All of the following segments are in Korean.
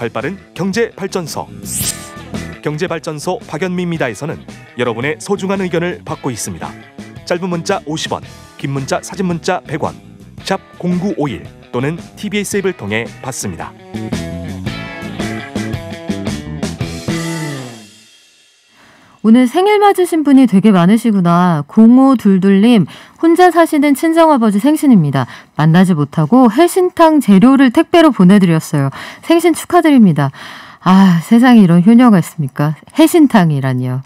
발빠른 경제발전소. 경제발전소 박연미입니다에서는 여러분의 소중한 의견을 받고 있습니다. 짧은 문자 50원, 긴 문자 사진 문자 100원, 샵 0951 또는 TBS 앱을 통해 받습니다. 오늘 생일 맞으신 분이 되게 많으시구나. 0522님, 혼자 사시는 친정아버지 생신입니다. 만나지 못하고 해신탕 재료를 택배로 보내드렸어요. 생신 축하드립니다. 아, 세상에 이런 효녀가 있습니까? 해신탕이라니요.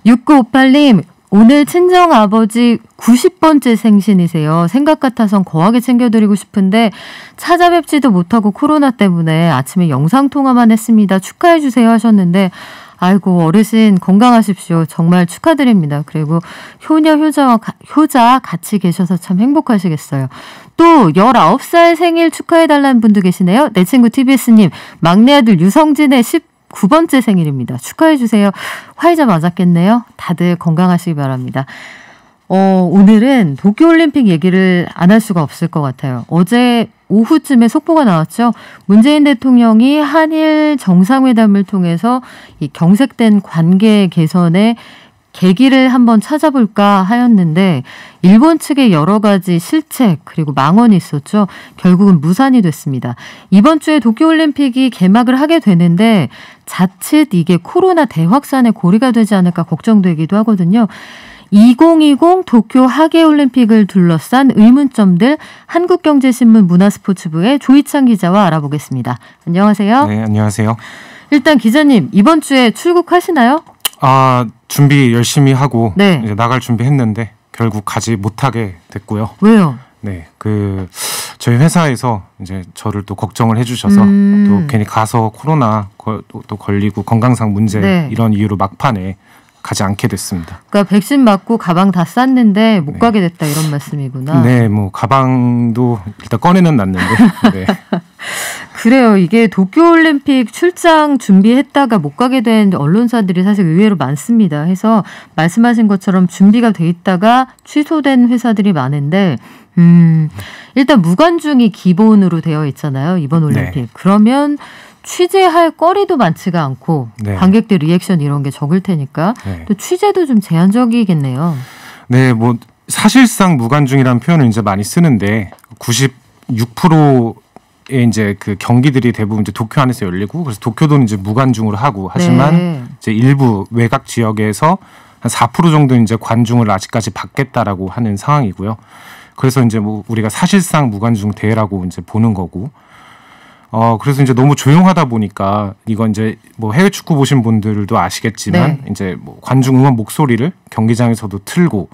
6958님, 오늘 친정아버지 90번째 생신이세요. 생각 같아선 거하게 챙겨드리고 싶은데 찾아뵙지도 못하고 코로나 때문에 아침에 영상통화만 했습니다. 축하해주세요 하셨는데 아이고 어르신 건강하십시오. 정말 축하드립니다. 그리고 효자 같이 계셔서 참 행복하시겠어요. 또 19살 생일 축하해달라는 분도 계시네요. 내 친구 TBS님, 막내 아들 유성진의 19번째 생일입니다. 축하해주세요. 화이자 맞았겠네요. 다들 건강하시기 바랍니다. 오늘은 도쿄올림픽 얘기를 안 할 수가 없을 것 같아요. 어제 오후쯤에 속보가 나왔죠. 문재인 대통령이 한일 정상회담을 통해서 이 경색된 관계 개선에 계기를 한번 찾아볼까 하였는데 일본 측의 여러 가지 실책 그리고 망언이 있었죠. 결국은 무산이 됐습니다. 이번 주에 도쿄올림픽이 개막을 하게 되는데 자칫 이게 코로나 대확산의 고리가 되지 않을까 걱정되기도 하거든요. 2020 도쿄 하계올림픽을 둘러싼 의문점들 한국경제신문 문화스포츠부의 조희찬 기자와 알아보겠습니다. 안녕하세요. 네, 안녕하세요. 일단 기자님, 이번 주에 출국하시나요? 준비 열심히 하고 네. 이제 나갈 준비했는데 결국 가지 못하게 됐고요. 왜요? 네, 저희 회사에서 이제 저를 또 걱정을 해주셔서 또 괜히 가서 코로나 또 걸리고 건강상 문제 네. 이런 이유로 막판에 가지 않게 됐습니다. 그러니까 백신 맞고 가방 다 쌌는데 못 가게 됐다 이런 말씀이구나. 네, 뭐 가방도 일단 꺼내는 놨는데. 네. 그래요. 이게 도쿄올림픽 출장 준비했다가 못 가게 된 언론사들이 사실 의외로 많습니다. 해서 말씀하신 것처럼 준비가 돼 있다가 취소된 회사들이 많은데 일단 무관중이 기본으로 되어 있잖아요. 이번 올림픽. 네. 그러면 취재할 거리도 많지가 않고 네. 관객들 리액션 이런 게 적을 테니까 네. 또 취재도 좀 제한적이겠네요. 네, 뭐 사실상 무관중이라는 표현을 이제 많이 쓰는데 96%의 이제 그 경기들이 대부분 이제 도쿄 안에서 열리고 그래서 도쿄도는 이제 무관중으로 하고 하지만 네. 이제 일부 외곽 지역에서 한 4% 정도 이제 관중을 아직까지 받겠다라고 하는 상황이고요. 그래서 이제 뭐 우리가 사실상 무관중 대회라고 이제 보는 거고. 그래서 이제 너무 조용하다 보니까 이건 이제 뭐 해외 축구 보신 분들도 아시겠지만 네. 이제 뭐 관중 응원 목소리를 경기장에서도 틀고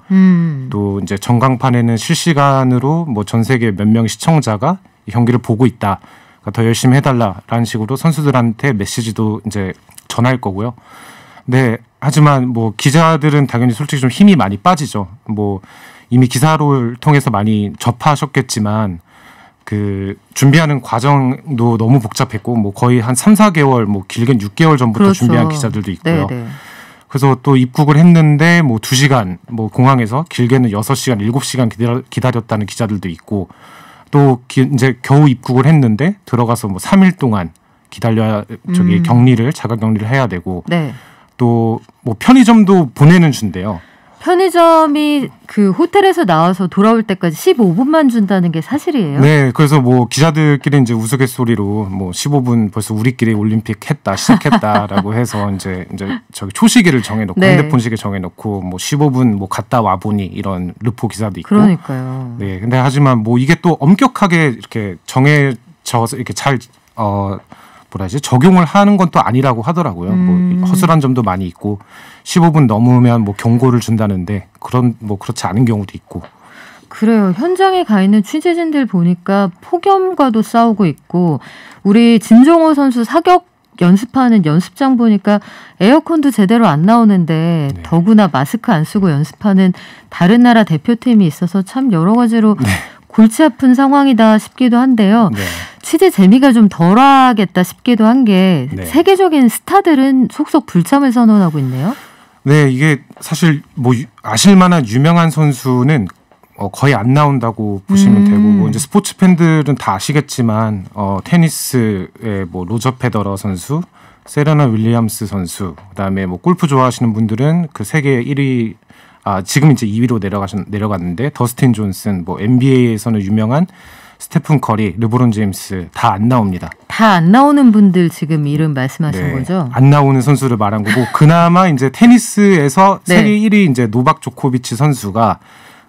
또 이제 전광판에는 실시간으로 뭐 전 세계 몇 명의 시청자가 이 경기를 보고 있다. 그러니까 더 열심히 해달라라는 식으로 선수들한테 메시지도 이제 전할 거고요. 네, 하지만 뭐 기자들은 당연히 솔직히 좀 힘이 많이 빠지죠. 뭐 이미 기사를 통해서 많이 접하셨겠지만 그 준비하는 과정도 너무 복잡했고 뭐 거의 한 3-4개월 뭐 길게는 6개월 전부터 그렇죠. 준비한 기자들도 있고요. 네네. 그래서 또 입국을 했는데 뭐 2시간 뭐 공항에서 길게는 6시간, 7시간 기다렸다는 기자들도 있고 또 이제 겨우 입국을 했는데 들어가서 뭐 3일 동안 자가 격리를 해야 되고 네. 또 뭐 편의점도 보내는 준대요. 편의점이 그 호텔에서 나와서 돌아올 때까지 15분만 준다는 게 사실이에요? 네, 그래서 뭐 기자들끼리 이제 우스갯소리로 뭐 15분 벌써 우리끼리 올림픽 시작했다라고 해서 이제 저기 초시계를 정해놓고 네. 핸드폰 시계 정해놓고 뭐 15분 뭐 갔다 와 보니 이런 르포 기사도 있고. 그러니까요. 네, 근데 하지만 뭐 이게 또 엄격하게 이렇게 정해져서 이렇게 잘 적용을 하는 건 또 아니라고 하더라고요. 뭐 허술한 점도 많이 있고 15분 넘으면 뭐 경고를 준다는데 그렇지 않은 경우도 있고. 그래요. 현장에 가 있는 취재진들 보니까 폭염과도 싸우고 있고 우리 진종호 선수 사격 연습하는 연습장 보니까 에어컨도 제대로 안 나오는데 네. 더구나 마스크 안 쓰고 연습하는 다른 나라 대표팀이 있어서 참 여러 가지로 네. 골치 아픈 상황이다 싶기도 한데요. 네. 취재 재미가 좀 덜하겠다 싶기도 한 게 네. 세계적인 스타들은 속속 불참을 선언하고 있네요. 네, 이게 사실 뭐 아실만한 유명한 선수는 거의 안 나온다고 보시면 되고 뭐 이제 스포츠 팬들은 다 아시겠지만 테니스의 뭐 로저 페더러 선수, 세레나 윌리엄스 선수, 그다음에 뭐 골프 좋아하시는 분들은 그 세계 1위 지금 이제 2위로 내려갔는데 더스틴 존슨, 뭐 NBA에서는 유명한 스테픈 커리, 르브론 제임스 다 안 나옵니다. 다 안 나오는 분들 지금 이름 말씀하신 거죠? 안 나오는 선수를 말한 거고 그나마 이제 테니스에서 네. 세계 1위 이제 노박 조코비치 선수가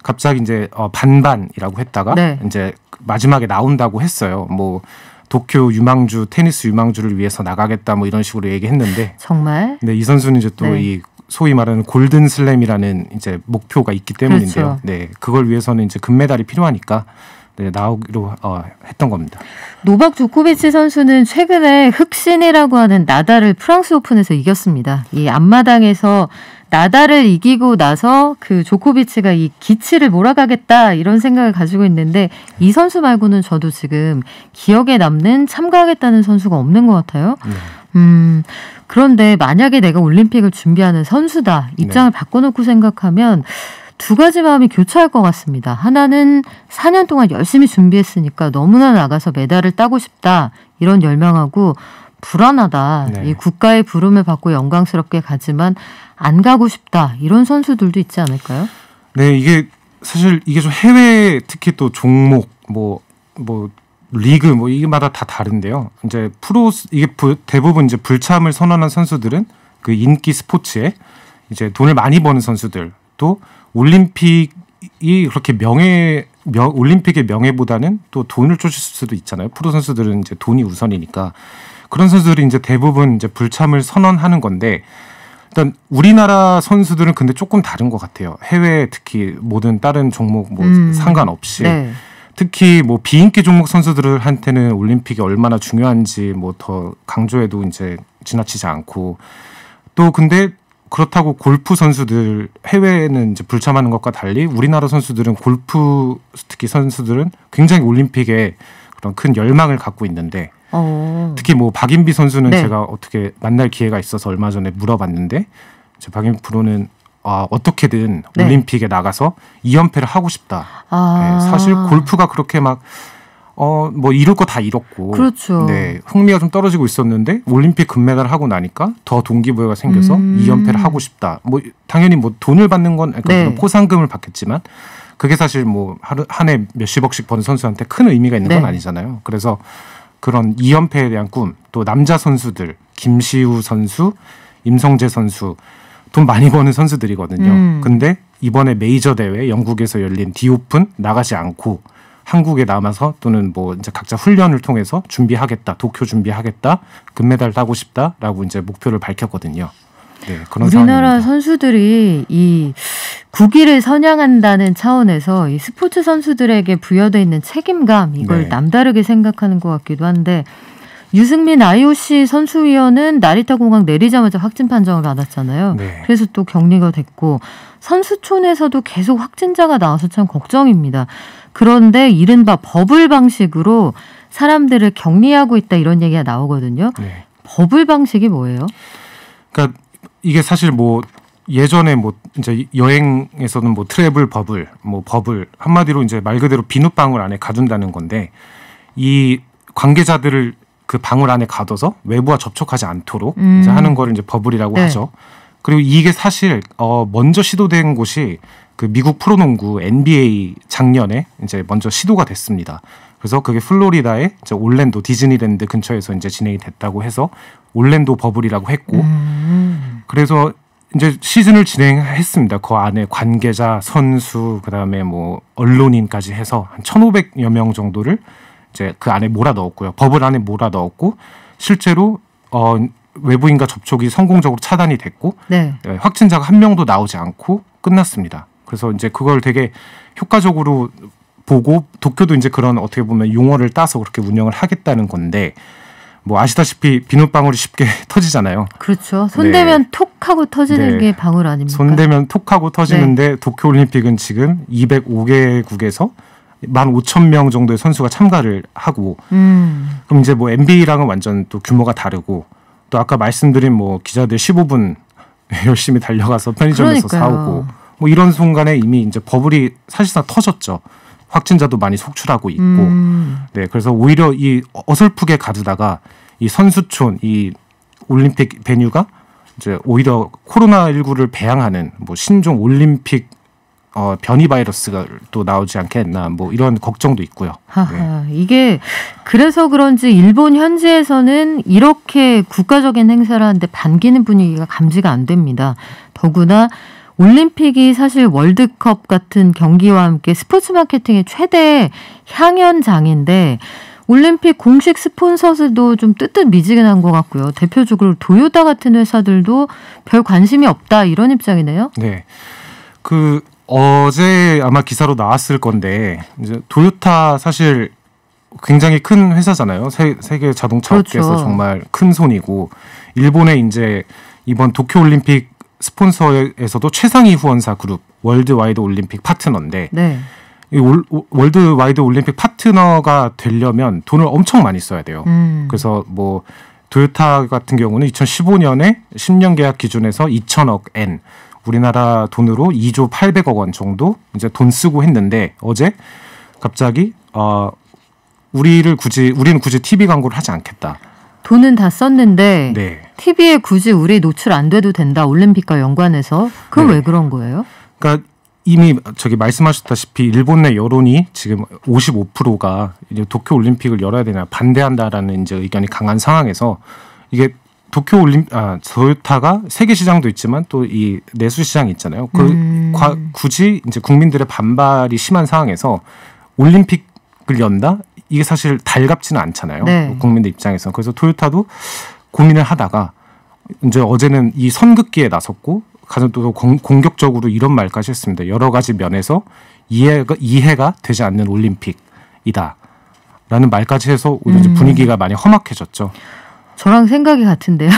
갑자기 이제 반반이라고 했다가 네. 이제 마지막에 나온다고 했어요. 뭐 도쿄 유망주 테니스 유망주를 위해서 나가겠다 뭐 이런 식으로 얘기했는데 정말? 네, 이 선수는 이제 또 이 소위 말하는 골든 슬램이라는 이제 목표가 있기 때문인데요. 그렇죠. 네, 그걸 위해서는 이제 금메달이 필요하니까 네, 나오기로 했던 겁니다. 노박 조코비치 선수는 최근에 흑신이라고 하는 나달을 프랑스 오픈에서 이겼습니다. 이 앞마당에서 나달을 이기고 나서 그 조코비치가 이 기치를 몰아가겠다 이런 생각을 가지고 있는데 이 선수 말고는 저도 지금 기억에 남는 참가하겠다는 선수가 없는 것 같아요. 그런데 만약에 내가 올림픽을 준비하는 선수다 입장을 바꿔놓고 생각하면 두 가지 마음이 교차할 것 같습니다. 하나는 4년 동안 열심히 준비했으니까 너무나 나가서 메달을 따고 싶다 이런 열망하고 불안하다. 네. 이 국가의 부름을 받고 영광스럽게 가지만 안 가고 싶다 이런 선수들도 있지 않을까요? 네, 이게 사실 이게 좀 해외 특히 또 종목 뭐 리그 뭐 이게마다 다 다른데요. 이제 이게 대부분 이제 불참을 선언한 선수들은 그 인기 스포츠에 이제 돈을 많이 버는 선수들 또 올림픽이 그렇게 올림픽의 명예보다는 또 돈을 쫓을 수도 있잖아요. 프로 선수들은 이제 돈이 우선이니까 그런 선수들이 이제 대부분 이제 불참을 선언하는 건데 일단 우리나라 선수들은 근데 조금 다른 것 같아요. 해외 특히 모든 다른 종목 뭐 상관없이 네. 특히 뭐 비인기 종목 선수들한테는 올림픽이 얼마나 중요한지 뭐 더 강조해도 이제 지나치지 않고 또 근데 그렇다고 골프 선수들 해외에는 이제 불참하는 것과 달리 우리나라 선수들은 골프 특히 선수들은 굉장히 올림픽에 그런 큰 열망을 갖고 있는데 특히 뭐 박인비 선수는 네. 제가 어떻게 만날 기회가 있어서 얼마 전에 물어봤는데 이제 박인비 프로는 어떻게든 네. 올림픽에 나가서 2연패를 하고 싶다. 네, 사실 골프가 그렇게 막 뭐 이룰 거 다 이뤘고, 그렇죠. 네, 흥미가 좀 떨어지고 있었는데 올림픽 금메달 하고 나니까 더 동기부여가 생겨서 2연패를 하고 싶다. 뭐 당연히 뭐 돈을 받는 건 그러니까 포상금을 받겠지만 그게 사실 뭐 한 해 몇십억씩 버는 선수한테 큰 의미가 있는 건 아니잖아요. 그래서 그런 2연패에 대한 꿈, 또 남자 선수들 김시우 선수, 임성재 선수 돈 많이 버는 선수들이거든요. 근데 이번에 메이저 대회 영국에서 열린 디오픈 나가지 않고 한국에 남아서 또는 뭐 이제 각자 훈련을 통해서 준비하겠다, 도쿄 준비하겠다, 금메달 따고 싶다라고 이제 목표를 밝혔거든요. 네, 그런 우리나라 상황입니다. 선수들이 이 국위를 선양한다는 차원에서 이 스포츠 선수들에게 부여되어 있는 책임감 이걸 남다르게 생각하는 것 같기도 한데 유승민 IOC 선수위원은 나리타 공항 내리자마자 확진 판정을 받았잖아요. 네. 그래서 또 격리가 됐고 선수촌에서도 계속 확진자가 나와서 참 걱정입니다. 그런데 이른바 버블 방식으로 사람들을 격리하고 있다 이런 얘기가 나오거든요. 네. 버블 방식이 뭐예요? 그러니까 이게 사실 뭐 예전에 뭐 이제 여행에서는 뭐 트래블 버블, 뭐 버블 한마디로 이제 말 그대로 비눗방울 안에 가둔다는 건데 이 관계자들을 그 방울 안에 가둬서 외부와 접촉하지 않도록 이제 하는 거를 이제 버블이라고 하죠. 그리고 이게 사실 먼저 시도된 곳이 그 미국 프로농구 NBA 작년에 이제 먼저 시도가 됐습니다. 그래서 그게 플로리다의 이제 올랜도 디즈니랜드 근처에서 이제 진행이 됐다고 해서 올랜도 버블이라고 했고, 그래서 이제 시즌을 진행했습니다. 그 안에 관계자, 선수, 그다음에 뭐 언론인까지 해서 한 1,500여 명 정도를 이제 그 안에 몰아 넣었고요. 버블 안에 몰아 넣었고 실제로 외부인과 접촉이 성공적으로 차단이 됐고 확진자가 한 명도 나오지 않고 끝났습니다. 그래서 이제 그걸 되게 효과적으로 보고 도쿄도 이제 그런 어떻게 보면 용어를 따서 그렇게 운영을 하겠다는 건데 뭐 아시다시피 비눗방울이 쉽게 터지잖아요. 그렇죠. 손대면 톡 하고 터지는 게 방울 아닙니까? 손대면 톡 하고 터지는데 도쿄올림픽은 지금 205개국에서 15,000명 정도의 선수가 참가를 하고 그럼 이제 뭐 NBA랑은 완전 또 규모가 다르고 또 아까 말씀드린 뭐 기자들 15분 열심히 달려가서 편의점에서 사오고 뭐 이런 순간에 이미 이제 버블이 사실상 터졌죠. 확진자도 많이 속출하고 있고. 네, 그래서 오히려 이 어설프게 가두다가 이 선수촌, 이 올림픽 베뉴가 이제 오히려 코로나19를 배양하는 뭐 신종 올림픽 변이 바이러스가 또 나오지 않겠나 뭐 이런 걱정도 있고요. 네. 이게 그래서 그런지 일본 현지에서는 이렇게 국가적인 행사를 하는데 반기는 분위기가 감지가 안 됩니다. 더구나 올림픽이 사실 월드컵 같은 경기와 함께 스포츠 마케팅의 최대 향연장인데 올림픽 공식 스폰서들도 좀 뜨뜻미지근한 것 같고요. 대표적으로 도요타 같은 회사들도 별 관심이 없다 이런 입장이네요. 네, 어제 아마 기사로 나왔을 건데 이제 도요타 사실 굉장히 큰 회사잖아요. 세계 자동차 업계에서 그렇죠. 정말 큰 손이고 일본의 이제 이번 도쿄 올림픽 스폰서에서도 최상위 후원사 그룹 월드와이드 올림픽 파트너인데 네. 이 월드와이드 올림픽 파트너가 되려면 돈을 엄청 많이 써야 돼요. 그래서 뭐 도요타 같은 경우는 2015년에 10년 계약 기준에서 2천억 엔, 우리나라 돈으로 2조 800억 원 정도 이제 돈 쓰고 했는데 어제 갑자기 우리는 굳이 TV 광고를 하지 않겠다. 돈은 다 썼는데 네. TV에 굳이 우리 노출 안 돼도 된다. 올림픽과 연관해서. 그건 왜 그런 거예요? 그러니까 이미 말씀하셨다시피 일본 내 여론이 지금 55%가 이제 도쿄 올림픽을 열어야 되나 반대한다라는 이제 의견이 강한 상황에서 이게 도요타가 세계 시장도 있지만 또 이 내수 시장이 있잖아요. 굳이 이제 국민들의 반발이 심한 상황에서 올림픽을 연다? 이게 사실 달갑지는 않잖아요. 네. 국민들 입장에서. 그래서 토요타도 고민을 하다가 이제 어제는 이 선긋기에 나섰고 가장 또 공격적으로 이런 말까지 했습니다. 여러 가지 면에서 이해가 되지 않는 올림픽이다. 라는 말까지 해서 오히려 분위기가 많이 험악해졌죠. 저랑 생각이 같은데요.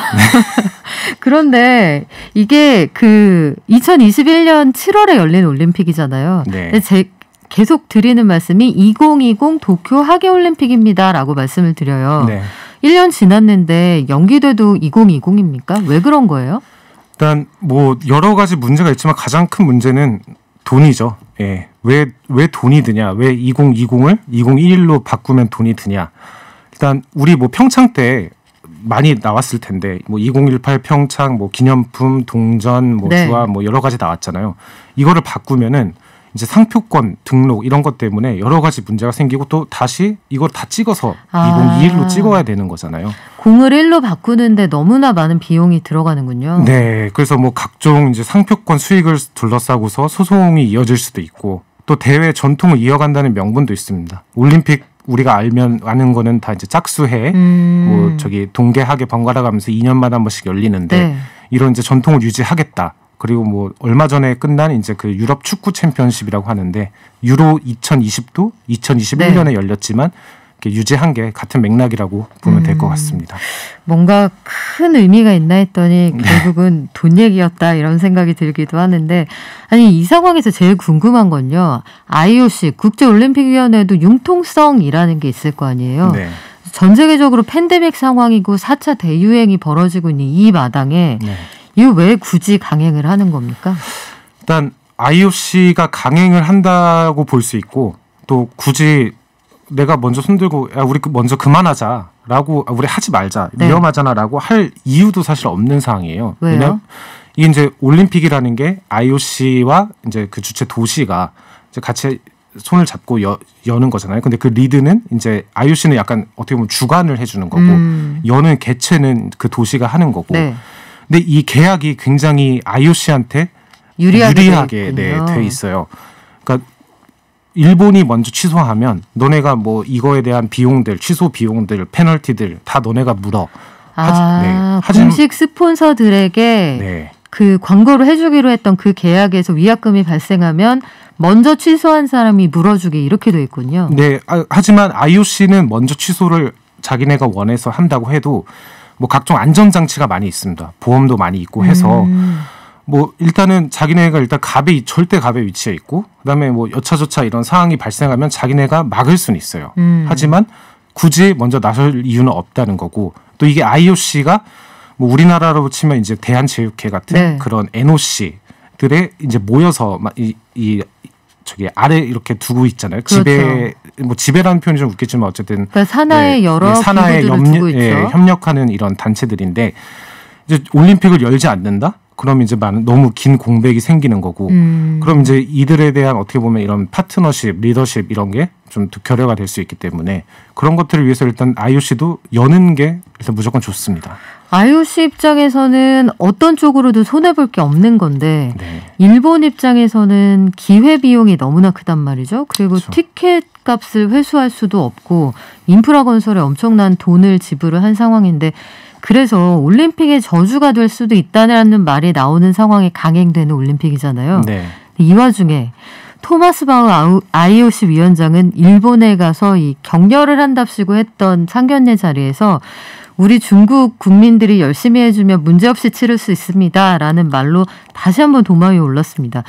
그런데 이게 2021년 7월에 열린 올림픽이잖아요. 네. 근데 계속 드리는 말씀이 2020 도쿄 하계올림픽입니다라고 말씀을 드려요. 네. 1년 지났는데 연기돼도 2020입니까? 왜 그런 거예요? 일단 뭐 여러 가지 문제가 있지만 가장 큰 문제는 돈이죠. 예. 왜 돈이 드냐? 왜 2020을 2021로 바꾸면 돈이 드냐? 일단 우리 뭐 평창 때 많이 나왔을 텐데 뭐 2018 평창 뭐 기념품 동전 뭐 네. 주화 뭐 여러 가지 나왔잖아요. 이거를 바꾸면은 이제 상표권 등록 이런 것 때문에 여러 가지 문제가 생기고 또 다시 이걸 다 찍어서 2021로 찍어야 되는 거잖아요. 0을 1로 바꾸는데 너무나 많은 비용이 들어가는군요. 네, 그래서 뭐 각종 이제 상표권 수익을 둘러싸고서 소송이 이어질 수도 있고 또 대회 전통을 이어간다는 명분도 있습니다. 올림픽 우리가 아는 거는 다 이제 짝수해 뭐 동계하계 번갈아 가면서 2년마다 한 번씩 열리는데 네. 이런 이제 전통을 유지하겠다. 그리고 뭐 얼마 전에 끝난 이제 그 유럽 축구 챔피언십이라고 하는데 유로 2020도 2021년에 네. 열렸지만 이렇게 유지한 게 같은 맥락이라고 보면 될 것 같습니다. 뭔가 큰 의미가 있나 했더니 결국은 돈 얘기였다 이런 생각이 들기도 하는데 아니 이 상황에서 제일 궁금한 건요. IOC 국제올림픽위원회도 융통성이라는 게 있을 거 아니에요. 네. 전 세계적으로 팬데믹 상황이고 4차 대유행이 벌어지고 있는 이 마당에 네. 이거 왜 굳이 강행을 하는 겁니까? 일단 IOC가 강행을 한다고 볼 수 있고 또 굳이 내가 먼저 손들고 야 우리 먼저 그만하자라고 우리 하지 말자 네. 위험하잖아라고 할 이유도 사실 없는 상황이에요. 왜요? 왜냐면 이게 이제 올림픽이라는 게 IOC와 이제 그 주최 도시가 이제 같이 손을 잡고 여는 거잖아요. 근데 그 리드는 이제 IOC는 약간 어떻게 보면 주관을 해주는 거고 여는 개최는 그 도시가 하는 거고. 네. 근데 이 계약이 굉장히 IOC한테 유리하게 돼 있어요. 그러니까 일본이 먼저 취소하면 너네가 뭐 이거에 대한 비용들, 취소 비용들, 페널티들 다 너네가 물어. 공식 스폰서들에게 네. 그 광고를 해주기로 했던 그 계약에서 위약금이 발생하면 먼저 취소한 사람이 물어주게 이렇게 돼 있군요. 네. 하지만 IOC는 먼저 취소를 자기네가 원해서 한다고 해도 뭐 각종 안전장치가 많이 있습니다. 보험도 많이 있고 해서 뭐 일단은 자기네가 일단 절대 갑의 위치에 있고 그다음에 뭐 여차저차 이런 상황이 발생하면 자기네가 막을 수는 있어요. 하지만 굳이 먼저 나설 이유는 없다는 거고 또 이게 IOC가 뭐 우리나라로 치면 이제 대한체육회 같은 네. 그런 NOC 주민들의 이제 모여서 이 저기 아래 이렇게 두고 있잖아요. 그렇죠. 지배라는 표현이 좀 웃겠지만 어쨌든 그러니까 산하의 여러 기구들을 두고 있죠. 협력하는 이런 단체들인데 이제 올림픽을 열지 않는다? 그럼 이제 너무 긴 공백이 생기는 거고, 그럼 이제 이들에 대한 어떻게 보면 이런 파트너십, 리더십 이런 게 좀 결여가 될 수 있기 때문에 그런 것들을 위해서 일단 IOC도 여는 게 일단 무조건 좋습니다. IOC 입장에서는 어떤 쪽으로도 손해볼 게 없는 건데 네. 일본 입장에서는 기회 비용이 너무나 크단 말이죠. 그리고 그렇죠. 티켓 값을 회수할 수도 없고 인프라 건설에 엄청난 돈을 지불을 한 상황인데 그래서 올림픽의 저주가 될 수도 있다는 말이 나오는 상황에 강행되는 올림픽이잖아요. 네. 이 와중에 토마스 바흐 IOC 위원장은 일본에 가서 이 격려를 한답시고 했던 상견례 자리에서 우리 중국 국민들이 열심히 해주면 문제없이 치를 수 있습니다라는 말로 다시 한번 도마 위에 올랐습니다.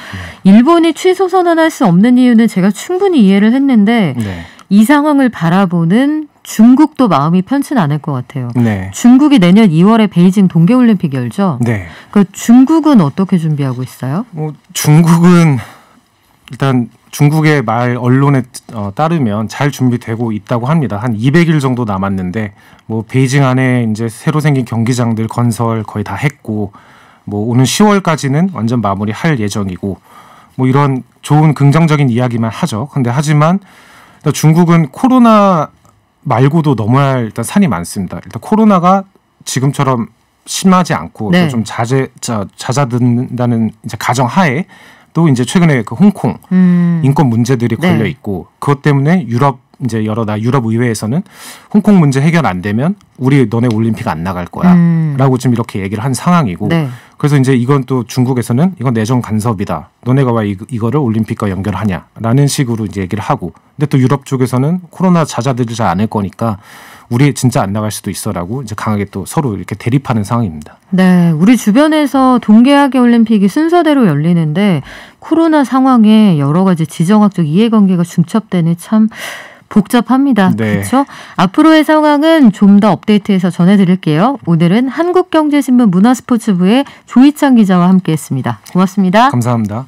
일본이 취소 선언할 수 없는 이유는 제가 충분히 이해를 했는데 네. 이 상황을 바라보는 중국도 마음이 편치 않을 것 같아요. 네. 중국이 내년 2월에 베이징 동계올림픽 열죠. 네. 그 중국은 어떻게 준비하고 있어요? 중국은 일단 중국의 언론에 따르면 잘 준비되고 있다고 합니다. 한 200일 정도 남았는데 베이징 안에 이제 새로 생긴 경기장들 건설 거의 다 했고 오는 10월까지는 완전 마무리할 예정이고 이런 좋은 긍정적인 이야기만 하죠. 근데 하지만 중국은 코로나 말고도 넘어야 할 일단 산이 많습니다. 일단 코로나가 지금처럼 심하지 않고 네. 또 좀 잦아든다는 이제 가정하에 또 이제 최근에 그 홍콩 인권 문제들이 걸려 있고 그것 때문에 유럽 의회에서는 홍콩 문제 해결 안 되면 너네 올림픽 안 나갈 거야라고 지금 이렇게 얘기를 한 상황이고 네. 그래서 이제 이건 또 중국에서는 이건 내정 간섭이다. 너네가 왜 이거를 올림픽과 연결하냐라는 식으로 이제 얘기를 하고 근데 또 유럽 쪽에서는 코로나 잦아들지 않을 거니까 우리 진짜 안 나갈 수도 있어라고 이제 강하게 또 서로 이렇게 대립하는 상황입니다. 네, 우리 주변에서 동계하계 올림픽이 순서대로 열리는데 코로나 상황에 여러 가지 지정학적 이해관계가 중첩되니 참 복잡합니다. 네. 그렇죠? 앞으로의 상황은 좀 더 업데이트해서 전해드릴게요. 오늘은 한국경제신문 문화스포츠부의 조희찬 기자와 함께했습니다. 고맙습니다. 감사합니다.